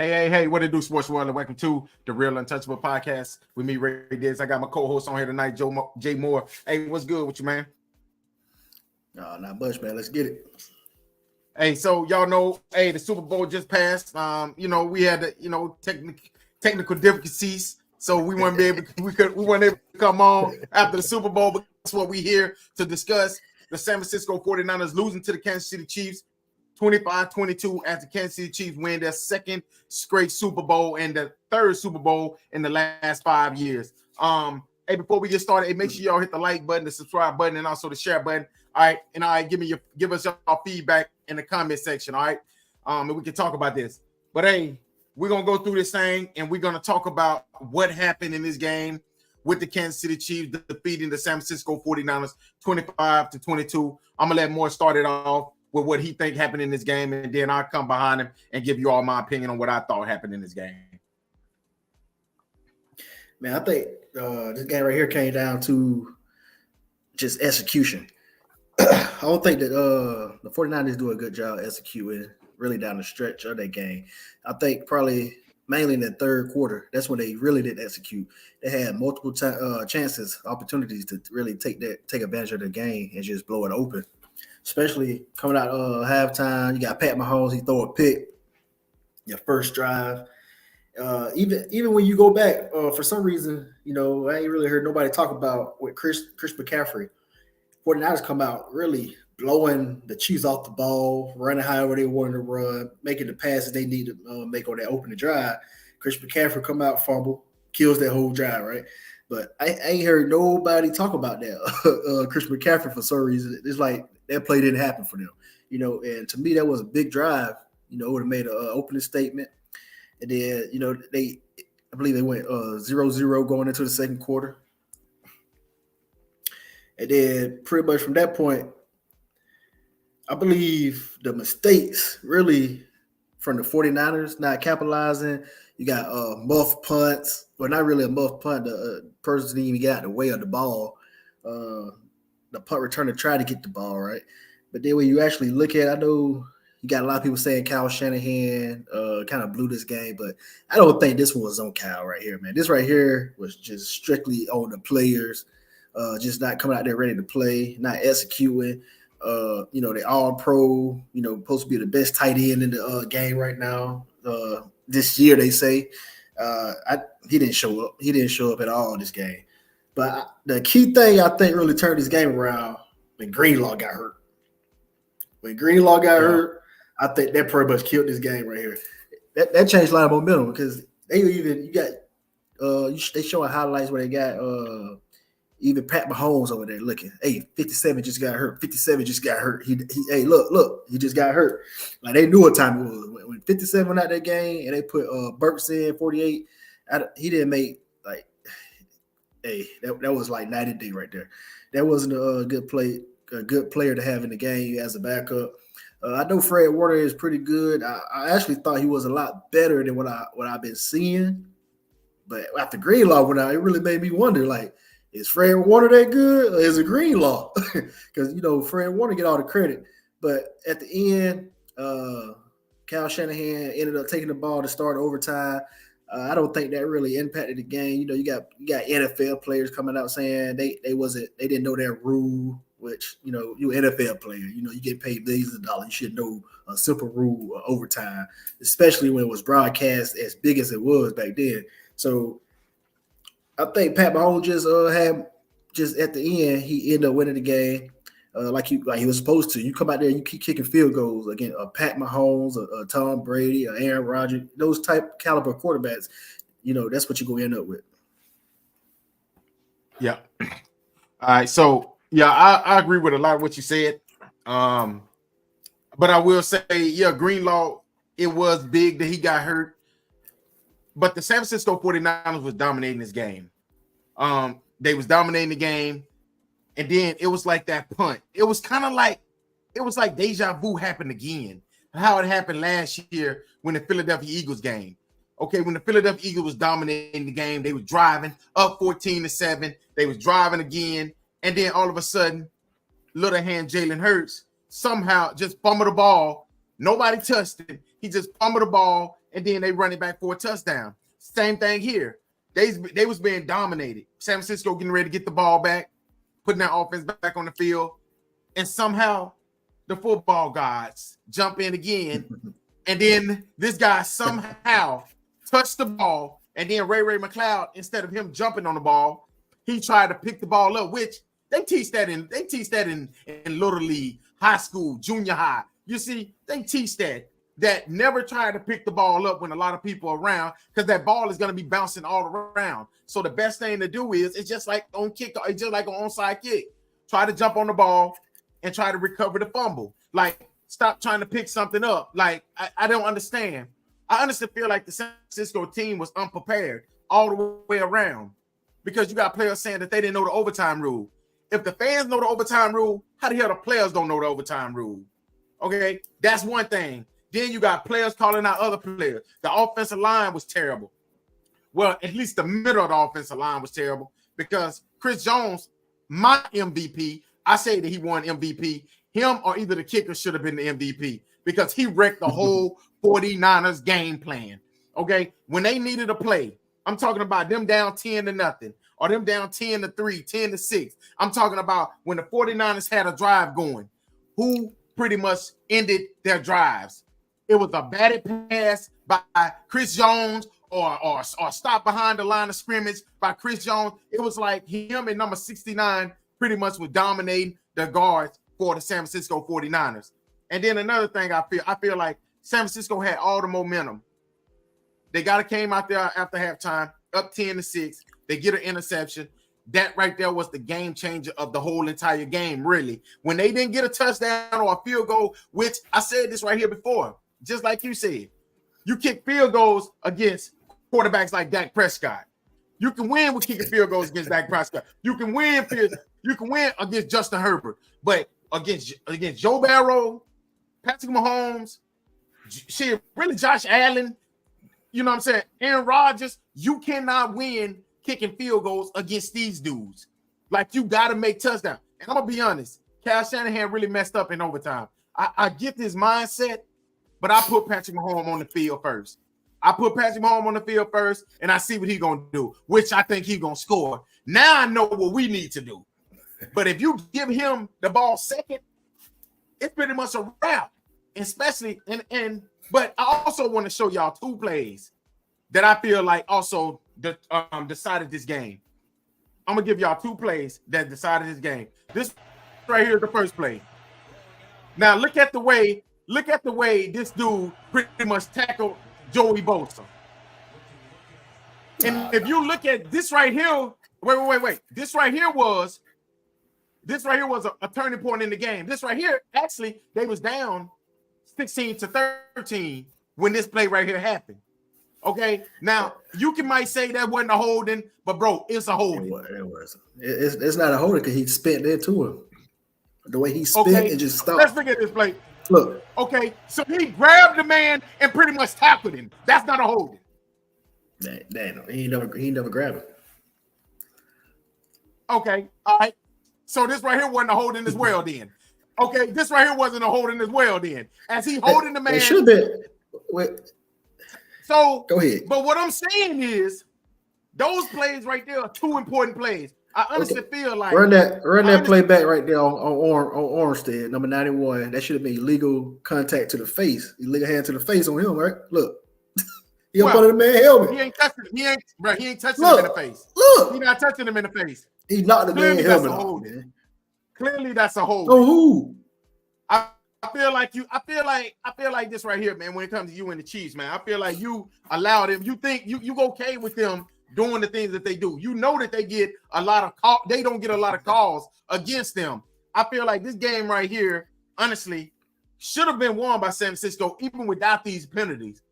Hey, what it do, Sports World, and welcome to the Real Untouchable Podcast with me, Ray Diz. I got my co-host on here tonight, Jay Moore. Hey, what's good with you, man? Not much, man. Let's get it. Hey, so y'all know, hey, the Super Bowl just passed. We had technical difficulties, so we weren't we weren't able to come on after the Super Bowl, but that's what we here to discuss. The San Francisco 49ers losing to the Kansas City Chiefs 25-22 as the Kansas City Chiefs win their second straight Super Bowl and the third Super Bowl in the last 5 years. Hey, before we get started, hey, make sure y'all hit the like button, the subscribe button, and also the share button. All right, and give us your feedback in the comment section. All right, and we can talk about this. But hey, we're gonna go through this thing, and we're gonna talk about what happened in this game with the Kansas City Chiefs defeating the San Francisco 49ers 25-22. I'm gonna let Moore start it off with what he think happened in this game, and then I'll come behind him and give you all my opinion on what I thought happened in this game. Man, I think this game right here came down to just execution. I don't think that the 49ers do a good job executing really down the stretch of that game. I think probably mainly in the third quarter, that's when they really didn't execute. They had multiple chances, opportunities to really take advantage of the game and just blow it open. Especially coming out halftime, you got Pat Mahomes. He throw a pick, your first drive. Even when you go back, for some reason, I ain't really heard nobody talk about with Chris McCaffrey. 49ers come out really blowing the Chiefs off the ball, running however they wanted to run, making the passes they need to make on that opening drive. Chris McCaffrey come out, fumble, kills that whole drive, right? But I ain't heard nobody talk about that. Chris McCaffrey, for some reason, it's like that play didn't happen for them, and to me, that was a big drive. It would have made an opening statement. And then, I believe they went 0-0 going into the second quarter. And then pretty much from that point, I believe the mistakes really from the 49ers not capitalizing. You got muff punts. Well, not really a muff punt. The person didn't even get out of the way of the ball. The punt returner tried to get the ball, right? But then when you actually look at it, I know you got a lot of people saying Kyle Shanahan kind of blew this game, but I don't think this one was on Kyle right here, man. This right here was just strictly on the players, just not coming out there ready to play, not executing. They all pro, supposed to be the best tight end in the game right now. This year, they say. He didn't show up. He didn't show up at all in this game. But the key thing I think really turned this game around when Greenlaw got hurt. When Greenlaw got hurt, I think that pretty much killed this game right here. That changed a lot of momentum because they showing highlights where they got even Pat Mahomes over there looking. Hey, 57 just got hurt. 57 just got hurt. Hey, look, he just got hurt. Like they knew what time it was. When 57 went out that game and they put Burks in 48, he didn't make like. Hey, that was like 90 right there. That wasn't a good player to have in the game as a backup. I know Fred Warner is pretty good. I actually thought he was a lot better than what I've been seeing. But after Greenlaw went out, it really made me wonder, like, is Fred Warner that good or is it Greenlaw? Because, Fred Warner get all the credit. But at the end, Kyle Shanahan ended up taking the ball to start overtime. I don't think that really impacted the game. You got NFL players coming out saying they didn't know their rule, which, you're an NFL player. You get paid millions of dollars. You should know a simple rule of overtime, especially when it was broadcast as big as it was back then. So I think Pat Mahomes just at the end, he ended up winning the game like he was supposed to. You come out there, you keep kicking field goals against Pat Mahomes, Tom Brady, Aaron Rodgers, those type caliber quarterbacks. That's what you're going to end up with. Yeah. All right. So, yeah, I agree with a lot of what you said. But I will say, yeah, Greenlaw, it was big that he got hurt. But the San Francisco 49ers was dominating this game. They was dominating the game. And then it was like that punt. It was like deja vu happened again. How it happened last year when the Philadelphia Eagles game. Okay, when the Philadelphia Eagles was dominating the game, they was driving up 14-7. They was driving again. And then all of a sudden, little hand Jalen Hurts somehow just fumbled the ball. Nobody touched it. He just fumbled the ball and then they run it back for a touchdown. Same thing here. They was being dominated. San Francisco getting ready to get the ball back, putting that offense back on the field, and somehow the football gods jump in again, and then this guy somehow touched the ball, and then Ray McCloud, instead of him jumping on the ball, he tried to pick the ball up, which they teach that in Little League, high school, junior high. You see, they teach that never try to pick the ball up when a lot of people are around, because that ball is going to be bouncing all around. So the best thing to do is, it's just like on kick, it's just like an onside kick. Try to jump on the ball and try to recover the fumble. Like, stop trying to pick something up. Like, I don't understand. I honestly feel like the San Francisco team was unprepared all the way around, because you got players saying that they didn't know the overtime rule. If the fans know the overtime rule, how the hell the players don't know the overtime rule? Okay, that's one thing. Then you got players calling out other players. The offensive line was terrible. Well, at least the middle of the offensive line was terrible, because Chris Jones, my MVP, I say that he won MVP. Him or either the kicker should have been the MVP, because he wrecked the whole 49ers game plan. Okay, when they needed a play, I'm talking about them down 10-0, or them down 10-3, 10-6. I'm talking about when the 49ers had a drive going, who pretty much ended their drives. It was a batted pass by Chris Jones, or stop behind the line of scrimmage by Chris Jones. It was like him and number 69 pretty much was dominating the guards for the San Francisco 49ers. And then another thing I feel like San Francisco had all the momentum. They came out there after halftime, up 10-6. They get an interception. That right there was the game changer of the whole entire game, really. When they didn't get a touchdown or a field goal, which I said this right here before, just like you said, you kick field goals against quarterbacks like Dak Prescott. You can win with kicking field goals against Dak Prescott. You can win against Justin Herbert, but against Joe Burrow, Patrick Mahomes, really Josh Allen, you know what I'm saying, Aaron Rodgers, you cannot win kicking field goals against these dudes. Like, you got to make touchdowns. And I'm going to be honest, Kyle Shanahan really messed up in overtime. I get this mindset, but I put Patrick Mahomes on the field first. And I see what he's going to do, which I think he's going to score. Now I know what we need to do. But if you give him the ball second, it's pretty much a wrap. Especially, but I also want to show y'all two plays that I feel like also decided this game. I'm going to give y'all two plays that decided this game. This right here is the first play. Now look at the way this dude pretty much tackled Joey Bosa. And if you look at this right here, wait. This right here was a turning point in the game. This right here, actually, they was down 16-13 when this play right here happened. Okay, now you might say that wasn't a holding, but bro, it's a holding. It was. It's not a holding because he spent there to him. The way he spent, it just stopped. Let's look at this play. Look. Okay, so he grabbed the man and pretty much tackled him. That's not a holding. He never grabbed him. Okay, all right. So this right here wasn't a holding as well then. Okay, this right here wasn't a holding as well then. As he holding the man. It should have been. Wait. So go ahead. But what I'm saying is, those plays right there are two important plays. I honestly feel like run that play back right there on Armstead, number 91. That should have been illegal contact to the face, illegal hand to the face on him, right? Look, he up under the man's helmet. He ain't touching. He ain't touching him in the face. Look, he not touching him in the face. He knocked the man's helmet off. Clearly, that's a hold. Oh, who? I feel like this right here, man. When it comes to you and the Chiefs, man, I feel like you allow them. You think you okay with them doing the things that they do. You know that they get a lot of they don't get a lot of calls against them. I feel like this game right here, honestly, should have been won by San Francisco even without these penalties.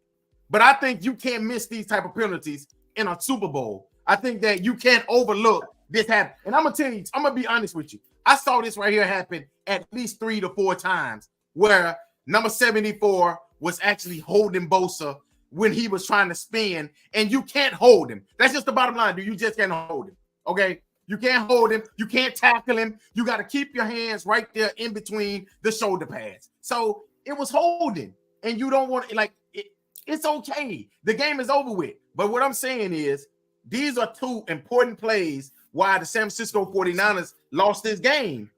But I think you can't miss these type of penalties in a Super Bowl. I think that you can't overlook this happen. And I'm gonna tell you, I'm gonna be honest with you. I saw this right here happen at least 3 to 4 times where number 74 was actually holding Bosa when he was trying to spin, and you can't hold him. That's just the bottom line, dude. You just can't hold him. Okay, you can't hold him. You can't tackle him. You got to keep your hands right there in between the shoulder pads. So it was holding, and you don't want it like it. it's okay. The game is over with. But what I'm saying is, these are two important plays why the San Francisco 49ers lost this game.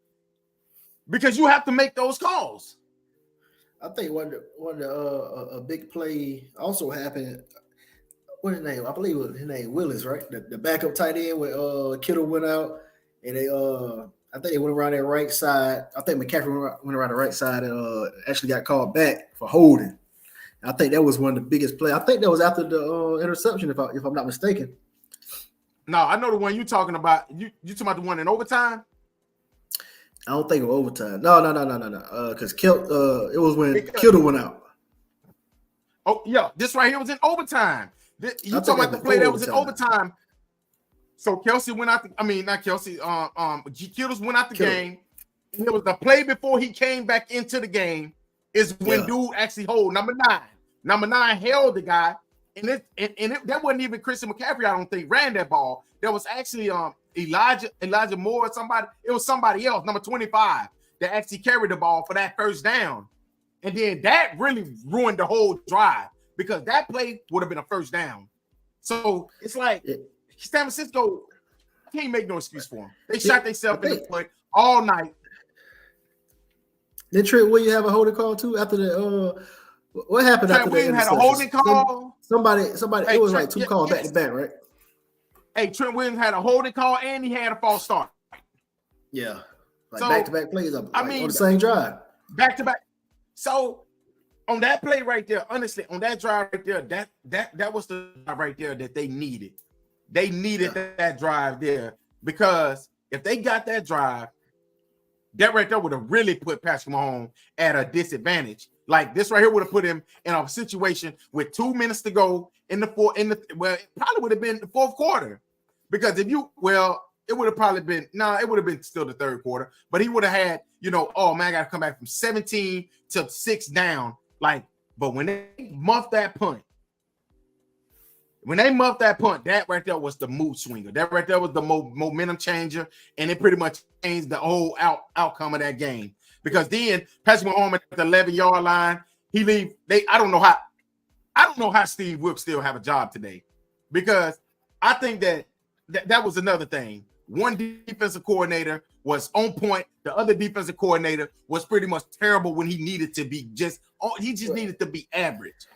Because you have to make those calls. I think a big play also happened. What's his name? I believe his name Willis, right? The backup tight end when Kittle went out, and I think they went around their right side. I think McCaffrey went around the right side and actually got called back for holding. I think that was one of the biggest plays. I think that was after the interception, if I'm not mistaken. No, I know the one you're talking about. You talking about the one in overtime? I don't think it was overtime. No. Because it was when Kittle went out. Oh yeah, this right here was in overtime. You talking about the play that was in overtime? So Kelsey went out. Not Kelsey. Kittles went out the game. And it was the play before he came back into the game. Is when dude actually hold number 9. Number 9 held the guy, and that wasn't even Christian McCaffrey. I don't think ran that ball. That was actually Elijah Moore or somebody. It was somebody else, number 25, that actually carried the ball for that first down. And then that really ruined the whole drive because that play would have been a first down. So it's like San Francisco can't make no excuse for them. They shot themselves in the foot all night. Then Trent Williams have a holding call too after the what happened Trent after Williams the had a holding call. Somebody it was like 2 calls back to back, right? Hey, Trent Williams had a holding call and he had a false start. Yeah, like back-to-back plays. On the same drive, back to back. So on that play right there, honestly, on that drive right there, that was the drive right there that they needed. They needed that drive there because if they got that drive, that right there would have really put Patrick Mahomes at a disadvantage. Like this right here would have put him in a situation with 2 minutes to go it probably would have been the fourth quarter. Because it would have probably been, it would have been still the third quarter, but he would have had, oh man, I got to come back from 17 to 6 down. But when they muffed that punt, that right there was the mood swinger. That right there was the momentum changer, and it pretty much changed the whole outcome of that game. Because then Patrick Mahomes at the 11-yard line, he leave. I don't know how Steve Wilks still have a job today, because I think that was another thing. One defensive coordinator was on point. The other defensive coordinator was pretty much terrible when he needed to be needed to be average.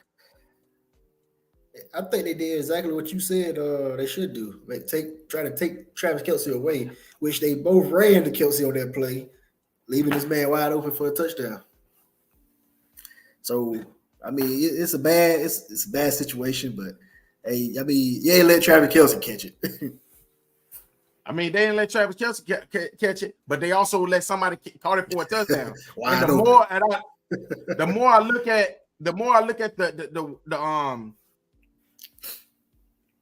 I think they did exactly what you said they should do. Try to take Travis Kelce away, which they both ran to Kelce on that play, leaving this man wide open for a touchdown. So, it's a bad situation, but hey, you ain't let Travis Kelce catch it. They didn't let Travis Kelce catch it, but they also let somebody caught it for a touchdown. And the more I look at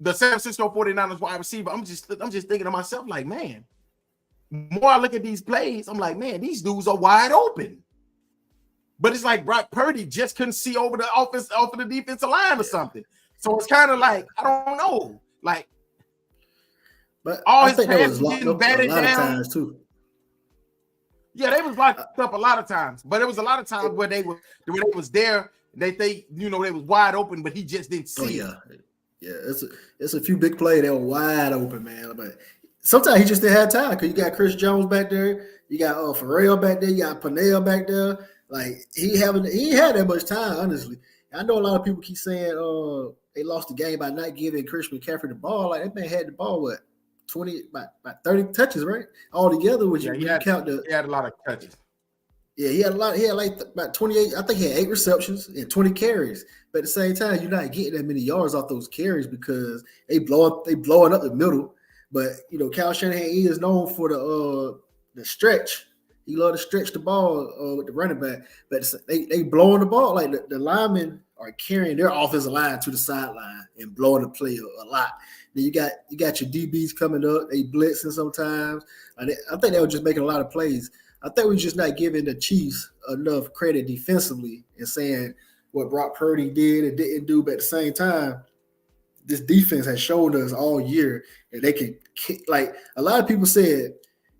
the San Francisco 49ers wide receiver, I'm just thinking to myself, like, man, the more I look at these plays, I'm like, man, these dudes are wide open. But it's like Brock Purdy just couldn't see over the defensive line or something. So it's kind of like, I don't know. Like, but all I his passes getting batted a lot down. of times too. Yeah, they was locked up a lot of times, but it was a lot of times where they was there. They was wide open, but he just didn't see. Oh, yeah. It's a few big plays that were wide open, man. But sometimes he just didn't have time because you got Chris Jones back there, you got Ferrell back there, you got Pernell back there. Like he ain't had that much time, honestly. I know a lot of people keep saying they lost the game by not giving Christian McCaffrey the ball. Like that man had the ball about 30 touches, right? All together, he had a lot of touches. Yeah, he had a lot. He had like about 28. I think he had 8 receptions and 20 carries. But at the same time, you're not getting that many yards off those carries because they blowing up the middle. But Kyle Shanahan is known for the stretch. He love to stretch the ball with the running back. But they blowing the ball like the linemen are carrying their offensive line to the sideline and blowing the play a lot. Then you got your DBs coming up. They blitzing sometimes. I think they were just making a lot of plays. I think we're just not giving the Chiefs enough credit defensively and saying what Brock Purdy did and didn't do. But at the same time, this defense has shown us all year that they can kick. Like a lot of people said,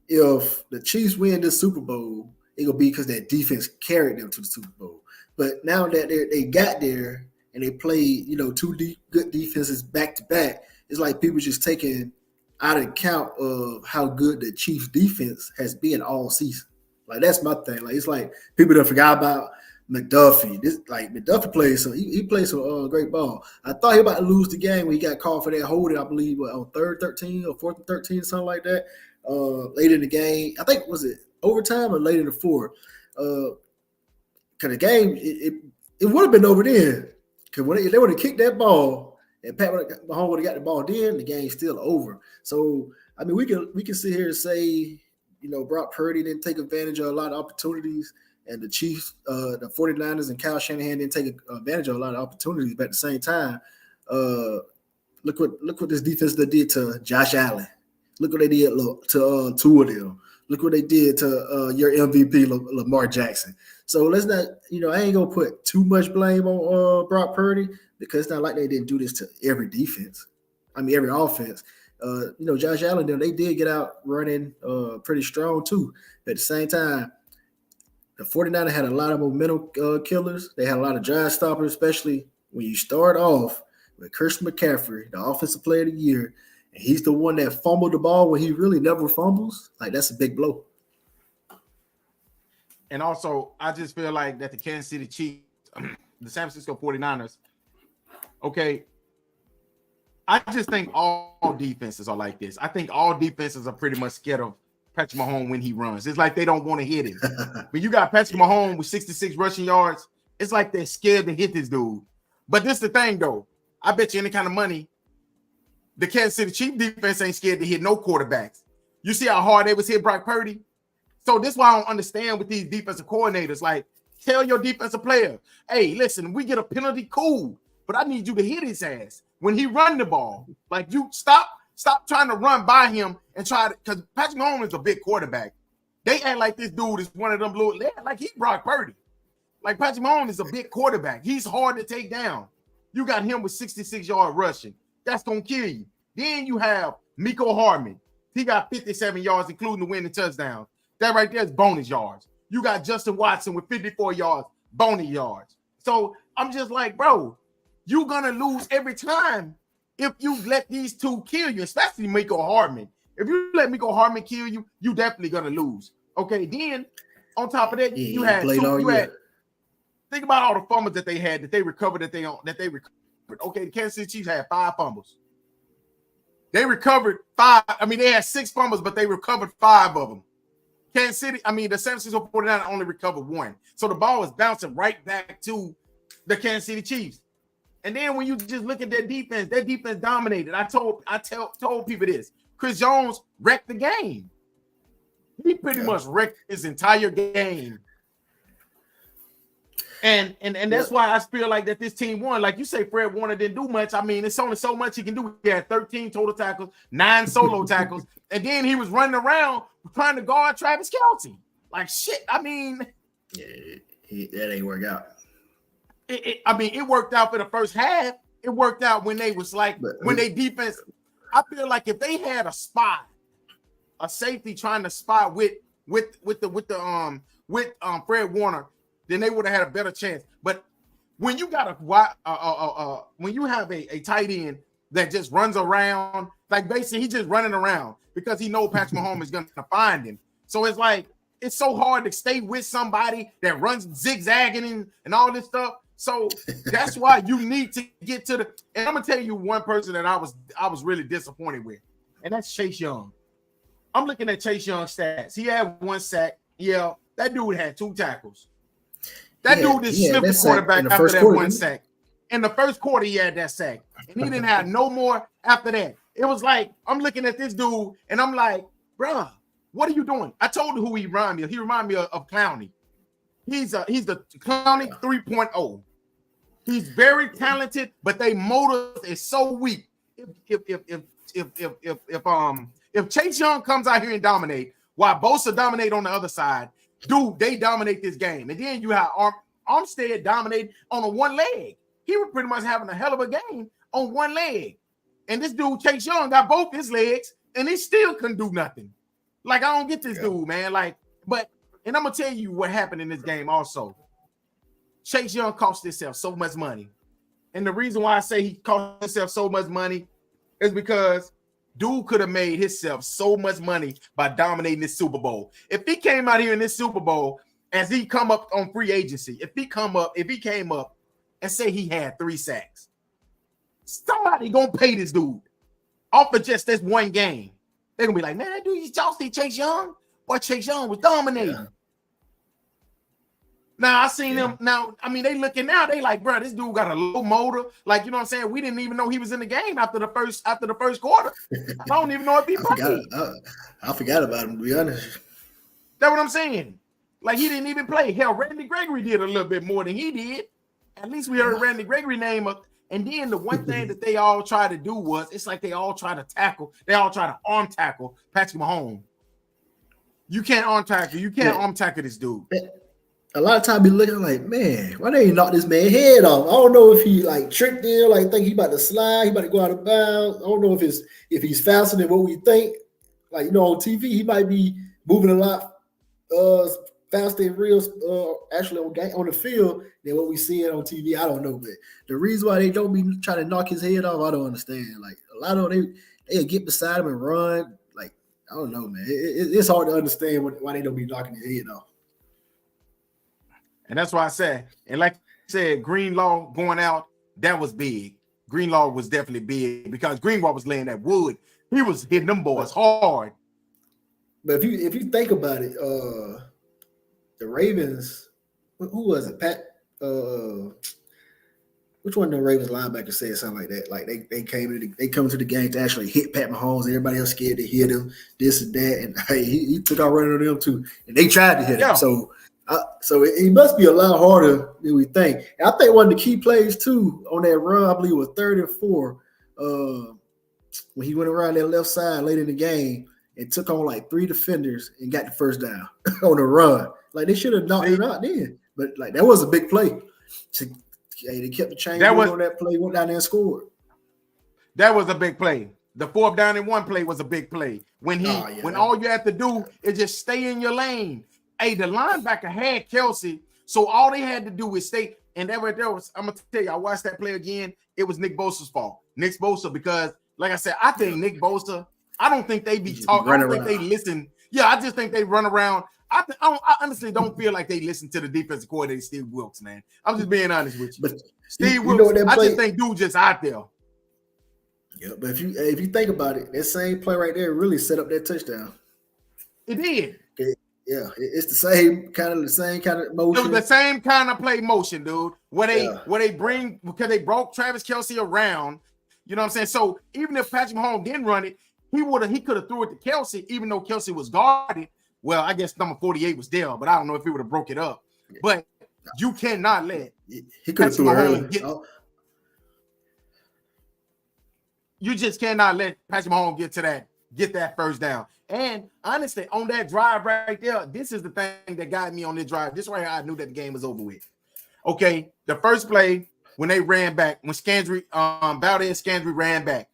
if the Chiefs win this Super Bowl, it'll be because that defense carried them to the Super Bowl. But now that they got there, and they play, you know, good defenses back to back, it's like people just taking out of account of how good the Chiefs defense has been all season. Like that's my thing. Like it's like people don't forgot about McDuffie. This like McDuffie plays some. He plays some great ball. I thought he was about to lose the game when he got called for that holding. I believe on 3rd 13 or 4th 13, something like that. Late in the game, I think was it overtime or late in the fourth. Because the game it would have been over then. Because when they would have kicked that ball and Pat Mahomes would have got the ball, then the game's still over. So I mean, we can sit here and say, you know, Brock Purdy didn't take advantage of a lot of opportunities, and the Chiefs, the 49ers and Kyle Shanahan didn't take advantage of a lot of opportunities. But at the same time, look what this defense did to Josh Allen. Look what they did to two of them. Look what they did to your MVP Lamar Jackson. So let's not, you know, I ain't gonna put too much blame on Brock Purdy because it's not like they didn't do this to every defense. I mean, every offense. You know, Josh Allen, they did get out running pretty strong too. But at the same time, the 49ers had a lot of momentum killers. They had a lot of drive stoppers, especially when you start off with Christian McCaffrey, the offensive player of the year, and he's the one that fumbled the ball when he really never fumbles. Like, that's a big blow. And also, I just feel like that the Kansas City Chiefs, the San Francisco 49ers, okay, I just think all defenses are like this. I think all defenses are pretty much scared of Patrick Mahomes when he runs. It's like they don't want to hit him. When you got Patrick Mahomes with 66 rushing yards, it's like they're scared to hit this dude. But this is the thing, though. I bet you any kind of money, the Kansas City Chiefs defense ain't scared to hit no quarterbacks. You see how hard they was hit Brock Purdy? So this is why I don't understand with these defensive coordinators. Like, tell your defensive player, hey, listen, we get a penalty, cool, but I need you to hit his ass when he run the ball. Like, you stop trying to run by him and try to, because Patrick Mahomes is a big quarterback. They act like this dude is one of them little, like he Brock Purdy. Like, Patrick Mahomes is a big quarterback. He's hard to take down. You got him with 66-yard rushing. That's going to kill you. Then you have Mecole Hardman. He got 57 yards, including the winning touchdown. That right there is bonus yards. You got Justin Watson with 54 yards, bonus yards. So I'm just like, bro, you're going to lose every time if you let these two kill you, especially Mecole Hardman. If you let Mecole Hardman kill you, you definitely going to lose. Okay, then on top of that, you had think about all the fumbles that they had that they recovered that they recovered. Okay, the Kansas City Chiefs had 5 fumbles. They recovered 5. I mean, they had 6 fumbles, but they recovered 5 of them. The San Francisco 49ers only recovered 1. So the ball was bouncing right back to the Kansas City Chiefs. And then when you just look at their defense dominated. I told people this. Chris Jones wrecked the game. He pretty much wrecked his entire game. And that's why I feel like that this team won. Like you say, Fred Warner didn't do much. I mean, it's only so much he can do. He had 13 total tackles, 9 solo tackles, and then he was running around trying to guard Travis Kelce. Like, shit, I mean. Yeah, that ain't work out. It worked out for the first half. It worked out when they was like, when they defense. I feel like if they had a safety trying to spot with Fred Warner, then they would have had a better chance. But when you got when you have a tight end that just runs around, like basically he's just running around because he knows Patrick Mahomes is going to find him. So it's like it's so hard to stay with somebody that runs zigzagging and all this stuff. So that's why you need to get to the. And I'm gonna tell you one person that I was really disappointed with, and that's Chase Young. I'm looking at Chase Young's stats. He had 1 sack. Yeah, that dude had 2 tackles. That dude is slipped the quarterback after that 1 sack. In the first quarter, he had that sack. And he didn't have no more after that. It was like, I'm looking at this dude, and I'm like, bruh, what are you doing? I told you who he reminded me of. He reminded me of Clowney. He's the Clowney 3.0. He's very talented, but their motor is so weak. If Chase Young comes out here and dominate, while Bosa dominate on the other side, dude, they dominate this game. And then you have Armstead dominate on a 1 leg. He was pretty much having a hell of a game on 1 leg. And this dude, Chase Young, got both his legs, and he still couldn't do nothing. Like, I don't get this dude, man. Like, and I'm going to tell you what happened in this game also. Chase Young cost himself so much money. And the reason why I say he cost himself so much money is because dude could have made himself so much money by dominating this Super Bowl. If he came out here in this Super Bowl as he come up on free agency, if he came up and say he had 3 sacks, somebody gonna pay this dude off of just this one game. They're gonna be like, man, that dude, y'all see Chase Young? Boy, Chase Young was dominating. Yeah. Now I seen him. Now, I mean, they looking now. They like, bro, this dude got a low motor. Like, you know what I'm saying? We didn't even know he was in the game after the first quarter. I don't even know if he played. I forgot about him, to be honest. That's what I'm saying. Like, he didn't even play. Hell, Randy Gregory did a little bit more than he did. At least we heard Randy Gregory name up. And then the one thing that they all try to do was, it's like they all try to tackle. They all try to arm tackle Patrick Mahomes. You can't arm tackle. You can't arm tackle this dude. A lot of time be looking like, man, why they knock this man head off? I don't know if he like tricked him, like think he about to slide, he about to go out of bounds. I don't know if he's faster than what we think. Like, you know, on TV, he might be moving a lot faster and real actually on the field than what we see it on TV. I don't know, but the reason why they don't be trying to knock his head off, I don't understand. Like a lot of them, they get beside him and run. Like, I don't know, man. It's hard to understand why they don't be knocking his head off. And that's why I said, and like I said, Greenlaw going out, that was big. Greenlaw was definitely big because Greenlaw was laying that wood. He was hitting them boys hard. But if you think about it, the Ravens, who was it? Pat, which one of the Ravens linebackers said something like that? Like they come to the game to actually hit Pat Mahomes, and everybody else scared to hit him, this and that, and hey, he took out running on them too, and they tried to hit him. So it must be a lot harder than we think. And I think one of the key plays too on that run, I believe, was 3rd and 4, when he went around that left side late in the game and took on like 3 defenders and got the first down on the run. Like they should have knocked it out then, but like that was a big play. They kept the chain on that play, went down there and scored. That was a big play. The 4th down and 1 play was a big play. When all you have to do is just stay in your lane. Hey, the linebacker had Kelsey, so all they had to do is stay. And that right there was, I'm gonna tell you, I watched that play again. It was Nick Bosa's fault. Nick Bosa, because like I said, I think Nick Bosa, I don't think they be talking. I don't think they listen. Yeah, I just think they run around. I honestly don't feel like they listen to the defensive coordinator, Steve Wilks, man. I'm just being honest with you. But Steve Wilks, I just think dude just out there. Yeah, but if you think about it, that same play right there really set up that touchdown. It did. Yeah, it's the same kind of motion. It was the same kind of play motion, dude. Where they bring, because they brought Travis Kelce around. You know what I'm saying? So even if Patrick Mahomes didn't run it, he could have threw it to Kelce, even though Kelce was guarded. Well, I guess number 48 was there, but I don't know if he would have broke it up. But you cannot let he could have threw it early. You just cannot let Patrick Mahomes get that first down. And honestly, on that drive right there, this is the thing that got me on this drive. This right here, I knew that the game was over with. Okay, the first play when they ran back, when Scandry ran back.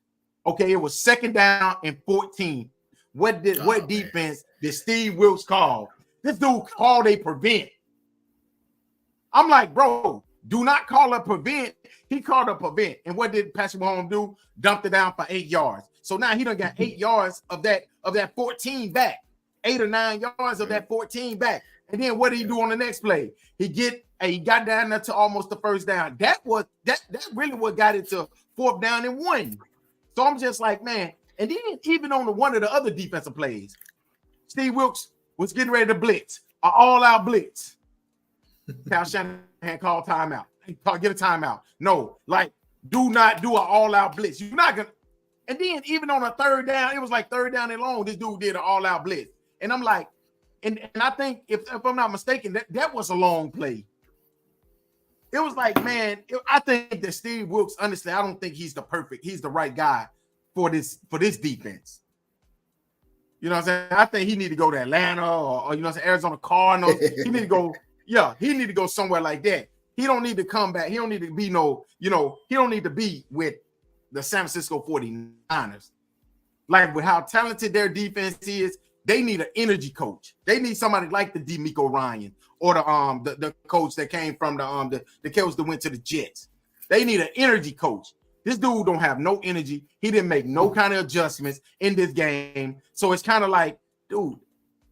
Okay, it was 2nd down and 14. What defense did Steve Wilks call? This dude called a prevent. I'm like, bro, do not call a prevent. He called a prevent. And what did Patrick Mahomes do? Dumped it down for 8 yards. So now he done got 8 yards of that 14 back. 8 or 9 yards of that 14 back. And then what did he do on the next play? He got down there to almost the first down. That really what got it to 4th down and 1. So I'm just like, man. And then even on one of the other defensive plays, Steve Wilks was getting ready to blitz, an all-out blitz. Kyle Shanahan called timeout. Get a timeout. No, like, do not do an all-out blitz. You're not gonna. And then even on a 3rd down, it was like 3rd down and long. This dude did an all-out blitz, and I'm like, and I think if I'm not mistaken, that was a long play. It was like, man, I think that Steve Wilks, honestly, I don't think he's the right guy for this defense. You know what I'm saying? I think he need to go to Atlanta or you know what I'm saying, Arizona Cardinals. He need to go, he need to go somewhere like that. He don't need to come back. He don't need to be he don't need to be with the San Francisco 49ers. Like with how talented their defense is, they need an energy coach. They need somebody like the DeMeco Ryan or the coach that came from the coach that went to the Jets. They need an energy coach. This dude don't have no energy. He didn't make no kind of adjustments in this game. So it's kind of like, dude,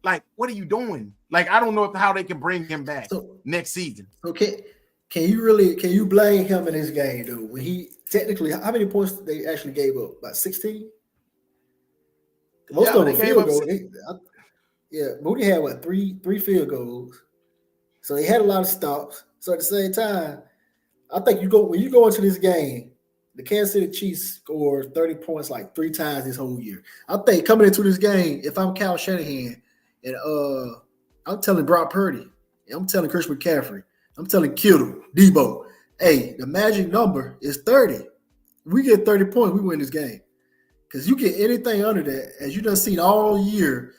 like, what are you doing? Like, I don't know how they can bring him back next season. Okay. Can you blame him in this game, though? When he technically, how many points they actually gave up? About 16? Most of them field goals. Moody had what, three field goals. So he had a lot of stops. So at the same time, I think when you go into this game, the Kansas City Chiefs scored 30 points like 3 times this whole year. I think coming into this game, if I'm Kyle Shanahan, and I'm telling Brock Purdy, I'm telling Chris McCaffrey, I'm telling Kittle, Debo, hey, the magic number is 30. We get 30 points, we win this game. Because you get anything under that, as you done seen all year,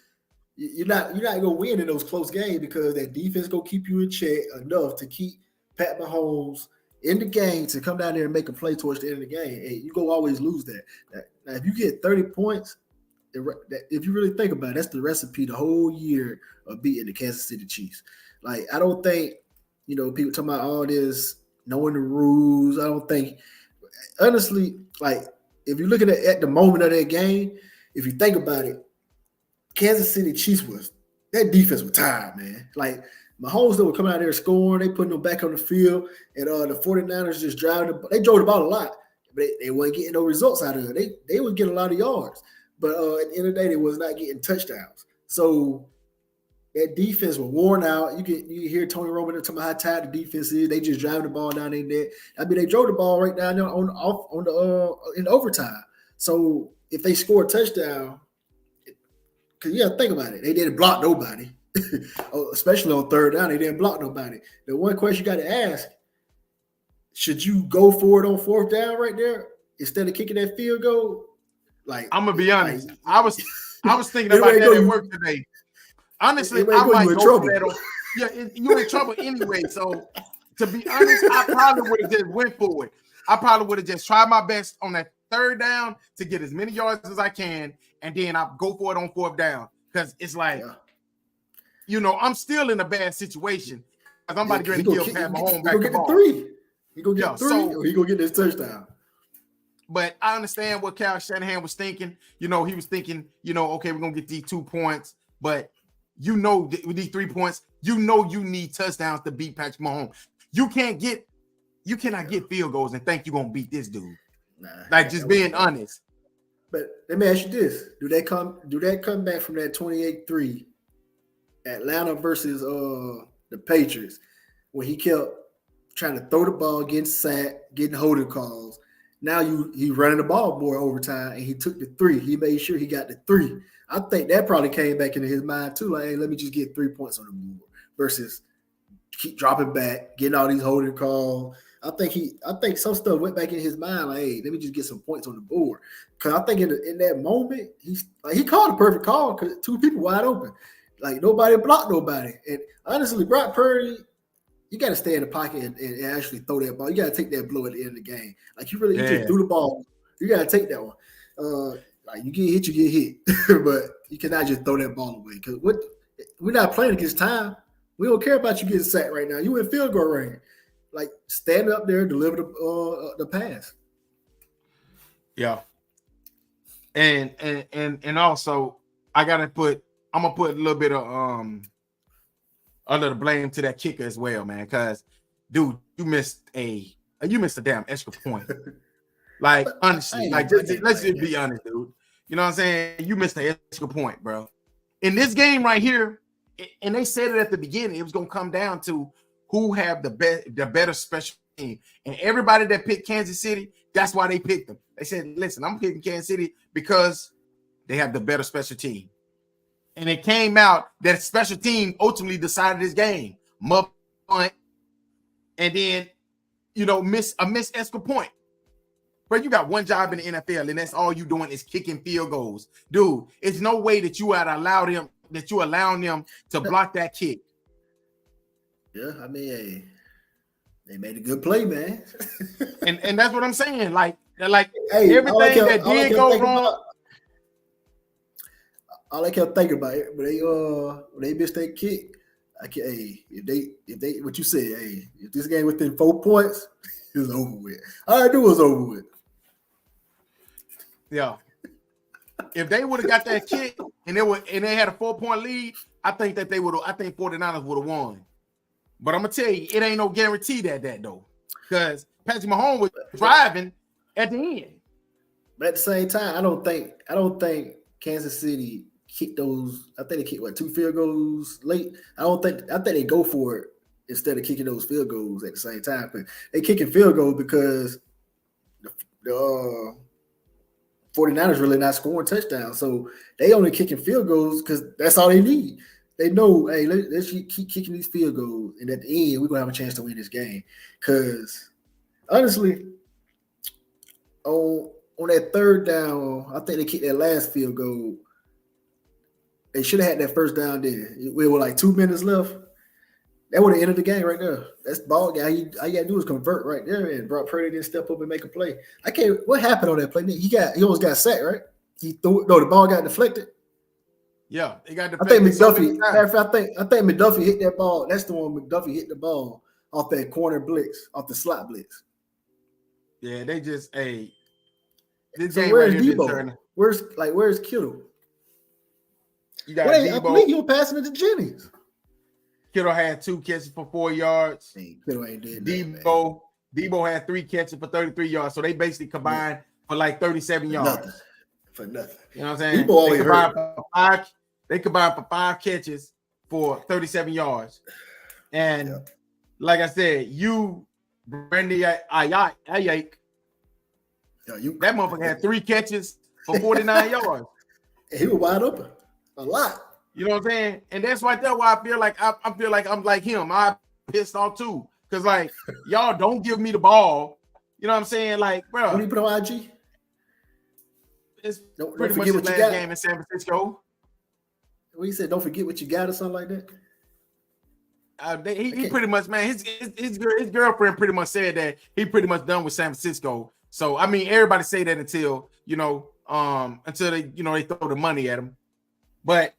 you're not gonna win in those close games because that defense gonna keep you in check enough to keep Pat Mahomes in the game to come down there and make a play towards the end of the game. Hey, you gonna always lose that. Now, if you get 30 points, if you really think about it, that's the recipe the whole year of beating the Kansas City Chiefs. Like, I don't think, people talking about all this, knowing the rules. I don't think, honestly, like, if you look at the moment of that game, if you think about it, Kansas City Chiefs that defense was tired, man. Like, Mahomes, they were coming out there scoring, they putting them back on the field, and the 49ers just they drove the ball a lot, but they weren't getting no results out of it. They would get a lot of yards, but at the end of the day, they was not getting touchdowns. So that defense was worn out. You hear Tony Romo talking about how tired the defense is. They just driving the ball down in there. I mean, they drove the ball right down there in overtime. So if they score a touchdown, because think about it, they didn't block nobody, especially on third down. They didn't block nobody. The one question you got to ask: should you go for it on fourth down right there instead of kicking that field goal? Like, I'm gonna be honest, I was thinking about that at work today. Honestly, I might go for that. You in trouble anyway. So to be honest, I probably would have just went for it. I probably would have just tried my best on that third down to get as many yards as I can, and then I go for it on fourth down because it's like, I'm still in a bad situation because I'm about to get Pat Mahomes back the ball. He gonna get 3, or he gonna get this touchdown. But I understand what Kyle Shanahan was thinking. He was thinking, okay, we're gonna get these 2 points, but with these 3 points, you need touchdowns to beat Patrick Mahomes. You cannot get field goals and think you're gonna beat this dude. Just being honest. But let me ask you this: Do they come back from that 28-3 Atlanta versus the Patriots, where he kept trying to throw the ball, getting sacked, getting holding calls? Now he running the ball more overtime, and he took the 3. He made sure he got the 3. I think that probably came back into his mind too. Like, hey, let me just get 3 points on the board versus keep dropping back, getting all these holding calls. I think some stuff went back in his mind. Like, hey, let me just get some points on the board. Because I think in that moment, he called a perfect call because 2 people wide open. Like, nobody blocked nobody. And honestly, Brock Purdy, you got to stay in the pocket and actually throw that ball. You got to take that blow at the end of the game. Like, you just threw the ball. You got to take that one. Like, you get hit, you get hit. But you cannot just throw that ball away. Because we're not playing against time. We don't care about you getting sacked right now. You in field goal range. Like, stand up there, deliver the pass. Yeah. And also I'm gonna put a little bit of a little blame to that kicker as well, man. Because dude, you missed a damn extra point. Like, honestly, let's just be honest, dude. You know what I'm saying? You missed an extra point, bro. In this game right here, and they said it at the beginning, it was gonna come down to who have the better special team. And everybody that picked Kansas City, that's why they picked them. They said, listen, I'm picking Kansas City because they have the better special team. And it came out that special team ultimately decided this game. Muff punt, and then, miss extra point. But you got one job in the NFL, and that's all you doing is kicking field goals. Dude, it's no way that you allowing them to block that kick. Yeah, I mean, hey, they made a good play, man. and that's what I'm saying. Like hey, everything that did go wrong. All I kept thinking about it, when they missed that kick, if they what you said, hey, if this game within 4 points, It was over with. All I knew was over with. Yeah. If they would have got that kick and they had a 4-point lead, I think 49ers would have won. But I'm gonna tell you, it ain't no guarantee that though. Because Patrick Mahomes was driving at the end. But at the same time, I don't think Kansas City kicked those. I think they kicked 2 field goals late. I think they go for it instead of kicking those field goals at the same time. But they kicking field goals because the 49ers really not scoring touchdowns. So they only kicking field goals because that's all they need. They know, hey, let's keep kicking these field goals, and at the end, we're gonna have a chance to win this game. Because honestly, on that third down, I think they kicked that last field goal. They should have had that first down there. We were like 2 minutes left. That would have ended the game right there. That's the ball guy. All you gotta do is convert right there, and Brock Purdy didn't step up and make a play. I can't. What happened on that play? He almost got sacked, right? He threw it. No, the ball got deflected. Yeah, they got deflected. I think McDuffie. I think McDuffie hit that ball. That's the one. McDuffie hit the ball off that corner blitz, off the slot blitz. Yeah, they just This so game where's right here Debo? Where's Kittle? You got Debo. I believe you were passing it to Jennings. Kittle had 2 catches for 4 yards. Man, Kittle ain't did Debo had 3 catches for 33 yards. So they basically combined for like 37 yards. For nothing. You know what I'm saying? Debo always hurt. They combined for 5 catches for 37 yards. And like I said, Brandy Ayuk, that motherfucker had 3 catches for 49 yards. He was wide open a lot. You know what I'm saying? And that's right there why I feel like I'm like him. I pissed off too. Because like y'all don't give me the ball. You know what I'm saying? Like, bro. When you put on IG? It's pretty much the last game in San Francisco. What he said, don't forget what you got or something like that? He pretty much, man, his girlfriend pretty much said that he pretty much done with San Francisco. So I mean, everybody say that until they they throw the money at him. But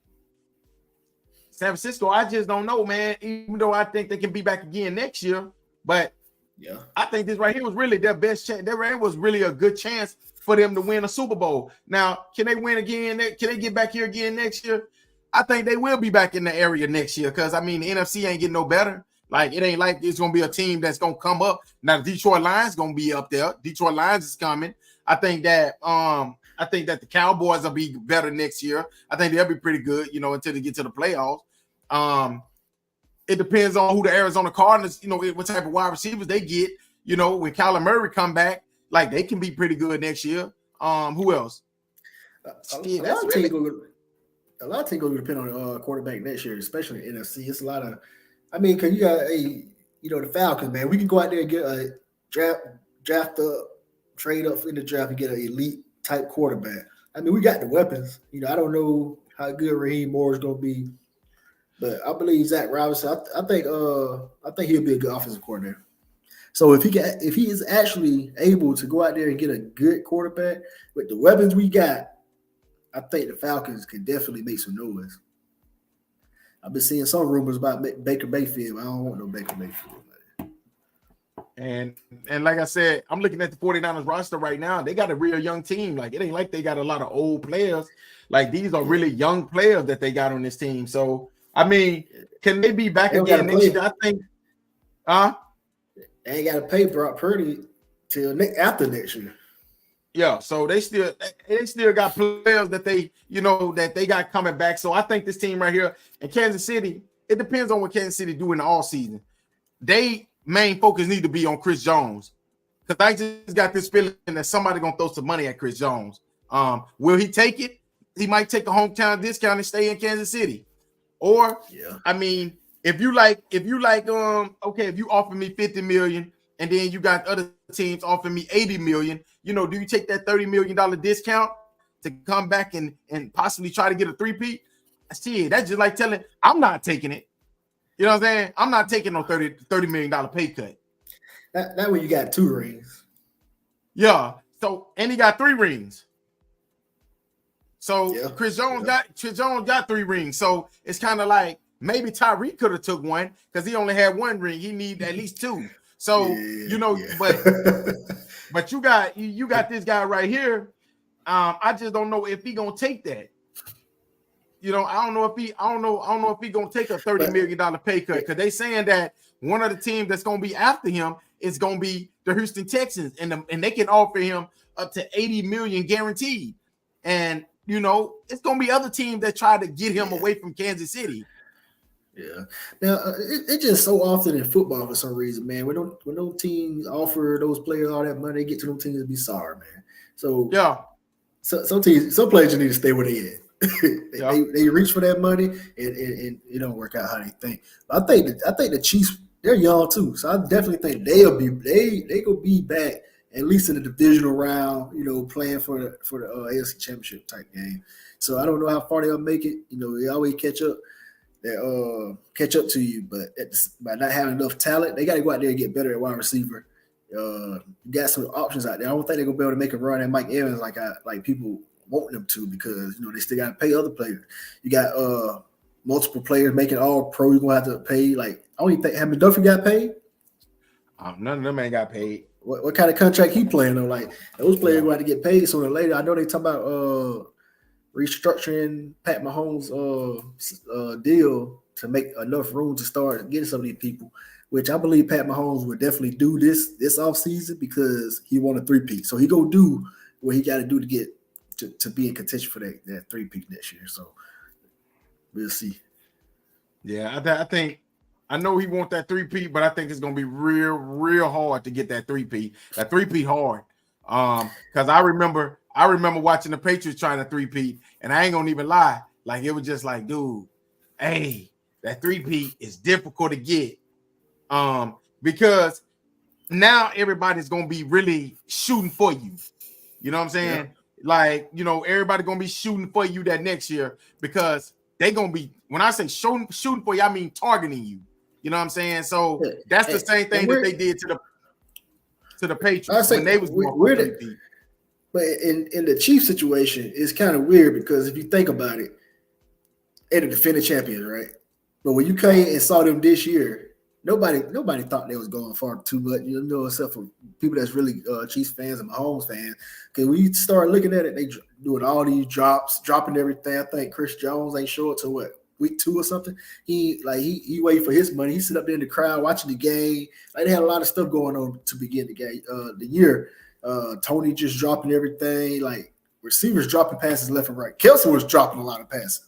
San Francisco, I just don't know, man. Even though I think they can be back again next year, but yeah, I think this right here was really their best chance. That was really a good chance for them to win a Super Bowl. Now, can they win again? Can they get back here again next year? I think they will be back in the area next year because I mean the NFC ain't getting no better. Like it ain't like it's gonna be a team that's gonna come up. Now the Detroit Lions gonna be up there. Detroit Lions is coming. I think that the Cowboys will be better next year. I think they'll be pretty good, until they get to the playoffs. It depends on who the Arizona Cardinals, what type of wide receivers they get. When Kyler Murray come back, like they can be pretty good next year. Who else? A lot of things going to depend on the quarterback next year, especially in NFC. It's a lot of, because you got the Falcons, man. We can go out there and get a draft up, trade up in the draft and get an elite type quarterback. We got the weapons. I don't know how good Raheem Moore is going to be, but I believe Zach Robinson. I think he'll be a good offensive coordinator. So if he is actually able to go out there and get a good quarterback with the weapons we got, I think the Falcons could definitely make some noise. I've been seeing some rumors about Baker Mayfield. I don't want no Baker Mayfield. And like I said, I'm looking at the 49ers roster right now. They got a real young team. Like it ain't like they got a lot of old players. Like these are really young players that they got on this team. So can they be back again next year? I think. They ain't got to pay Brock Purdy till after next year. Yeah, so they still got players that they got coming back. So I think this team right here in Kansas City, it depends on what Kansas City do in the all season. They main focus need to be on Chris Jones because I just got this feeling that somebody gonna throw some money at Chris Jones. Will he take it? He might take a hometown discount and stay in Kansas City. Or if you offer me $50 million and then you got other teams offering me $80 million, do you take that $30 million discount to come back and possibly try to get a three-peat? See, that's just like telling I'm not taking it. You know what I'm saying? I'm not taking no $30 million pay cut. That way you got 2 rings. Yeah. So and he got 3 rings. So Chris Jones got 3 rings. So it's kind of like maybe Tyreek could have took one because he only had 1 ring. He need at least 2. So but you got this guy right here. I just don't know if he gonna take that. I don't know if he gonna take a $30 million pay cut, because they saying that one of the teams that's gonna be after him is gonna be the Houston Texans, and they can offer him up to $80 million guaranteed. And it's gonna be other teams that try to get him away from Kansas City. Yeah. Now it's just so often in football for some reason, man. When those teams offer those players all that money, they get to those teams to be sorry, man. So yeah, some players just need to stay where they at. They reach for that money and it don't work out how they think. But I think the Chiefs, they're young too, so I definitely think they gonna be back at least in the divisional round, playing for the AFC Championship type game. So I don't know how far they'll make it. They always catch up to you, but by not having enough talent, they got to go out there and get better at wide receiver. You got some options out there. I don't think they're gonna be able to make a run at Mike Evans like people want them to, because they still got to pay other players. You got multiple players making all pro. You're gonna have to pay. Like, I don't even think Hammond Duffy got paid. None of them ain't got paid. What kind of contract he playing though? Like, those players going to get paid sooner or later. I know they talk about restructuring Pat Mahomes' deal to make enough room to start getting some of these people, which I believe Pat Mahomes would definitely do this offseason, because he won a 3-peat. So he go do what he got to do to get to be in contention for that 3-peat next year. So we'll see. Yeah, I think I know he wants that 3-peat, but I think it's gonna be real, real hard to get that 3-peat. That 3-peat hard. Because I remember watching the Patriots trying to 3-peat, and I ain't gonna even lie. Like, it was just like, dude, hey, that 3-peat is difficult to get. Because now everybody's gonna be really shooting for you. You know what I'm saying? Yeah. Like, everybody gonna be shooting for you that next year, because they gonna be, when I say shooting for you, I mean targeting you. You know what I'm saying? So that's the same thing that they did to the Patriots when they was going. But in the Chiefs situation, it's kind of weird, because if you think about it, they're the defending champions, right? But when you came and saw them this year, nobody thought they was going far too much, except for people that's really Chiefs fans and Mahomes fans. Because when you start looking at it, they doing all these dropping everything. I think Chris Jones ain't show it to week 2 or something. He waited for his money. He sit up there in the crowd watching the game. Like, they had a lot of stuff going on to begin the game, the year. Tony just dropping everything, like receivers dropping passes left and right. Kelce was dropping a lot of passes.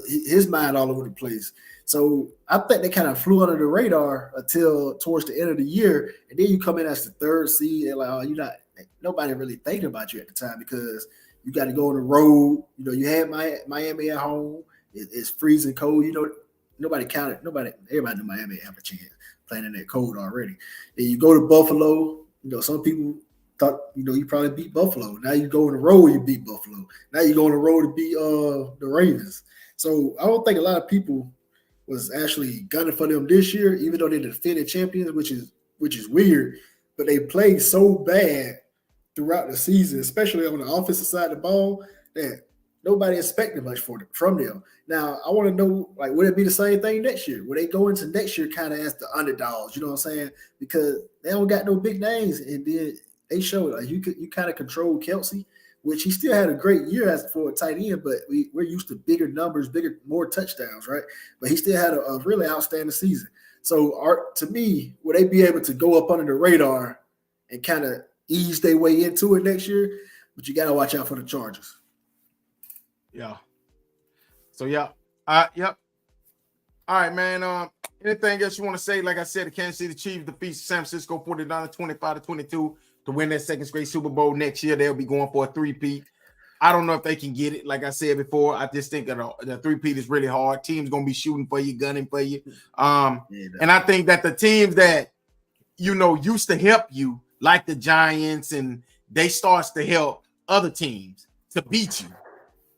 His mind all over the place. So I think they kind of flew under the radar until towards the end of the year, and then you come in as the 3rd seed, and like, nobody really thinking about you at the time, because you got to go on the road. You had Miami at home. It's freezing cold. Nobody counted. Everybody knew Miami have a chance playing in that cold already. Then you go to Buffalo. Some people thought you probably beat Buffalo. Now you go on the road, you beat Buffalo. Now you go on the road to beat the Ravens. So I don't think a lot of people was actually gunning for them this year, even though they're the defending champions, which is weird. But they played so bad throughout the season, especially on the offensive side of the ball, that nobody expected much from them. Now, I want to know, like, would it be the same thing next year? Would they go into next year kind of as the underdogs? You know what I'm saying? Because they don't got no big names, and then they showed like you kind of control Kelce, which he still had a great year as for a tight end, but we're used to bigger numbers, more touchdowns, right? But he still had a really outstanding season. So, to me, would they be able to go up under the radar and kind of ease their way into it next year? But you got to watch out for the Chargers. Yeah. So, yeah. Yep. All right, man. Anything else you want to say? Like I said, the Kansas City Chiefs defeats San Francisco 49 25-22 to win their 2nd straight Super Bowl next year. They'll be going for a 3-peat. I don't know if they can get it. Like I said before, I just think the 3-peat is really hard. Teams going to be shooting for you, gunning for you. And I think that the teams that, used to help you, like the Giants, and they starts to help other teams to beat you.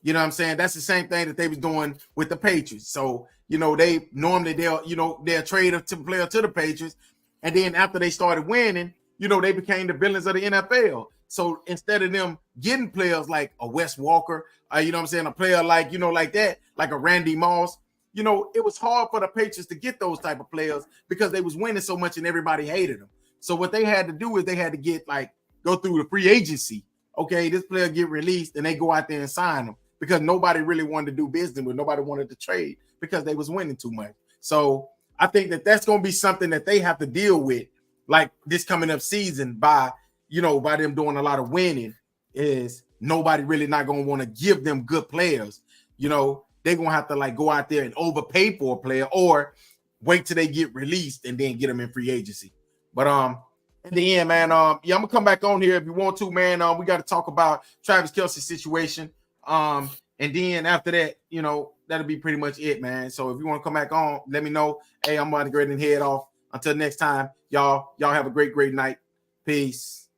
You know what I'm saying? That's the same thing that they was doing with the Patriots. So, they'll trade a player to the Patriots. And then after they started winning, they became the villains of the NFL. So instead of them getting players like a Wes Walker, a player like, like that, like a Randy Moss, you know, it was hard for the Patriots to get those type of players because they was winning so much and everybody hated them. So what they had to do is they had to get like go through the free agency. Okay, this player get released and they go out there and sign them because nobody really wanted to do business with. Nobody wanted to trade because they was winning too much. So I think that that's going to be something that they have to deal with, like this coming up season by, you know, by them doing a lot of winning is nobody really not going to want to give them good players. You know, they're going to have to like go out there and overpay for a player or wait till they get released and then get them in free agency. But in the end, man, yeah, I'm gonna come back on here if you want to, man. We got to talk about Travis Kelce situation. And then after that, you know, that'll be pretty much it, man. So if you want to come back on, let me know. Hey, I'm about to go ahead and head off. Until next time, y'all have a great night. Peace.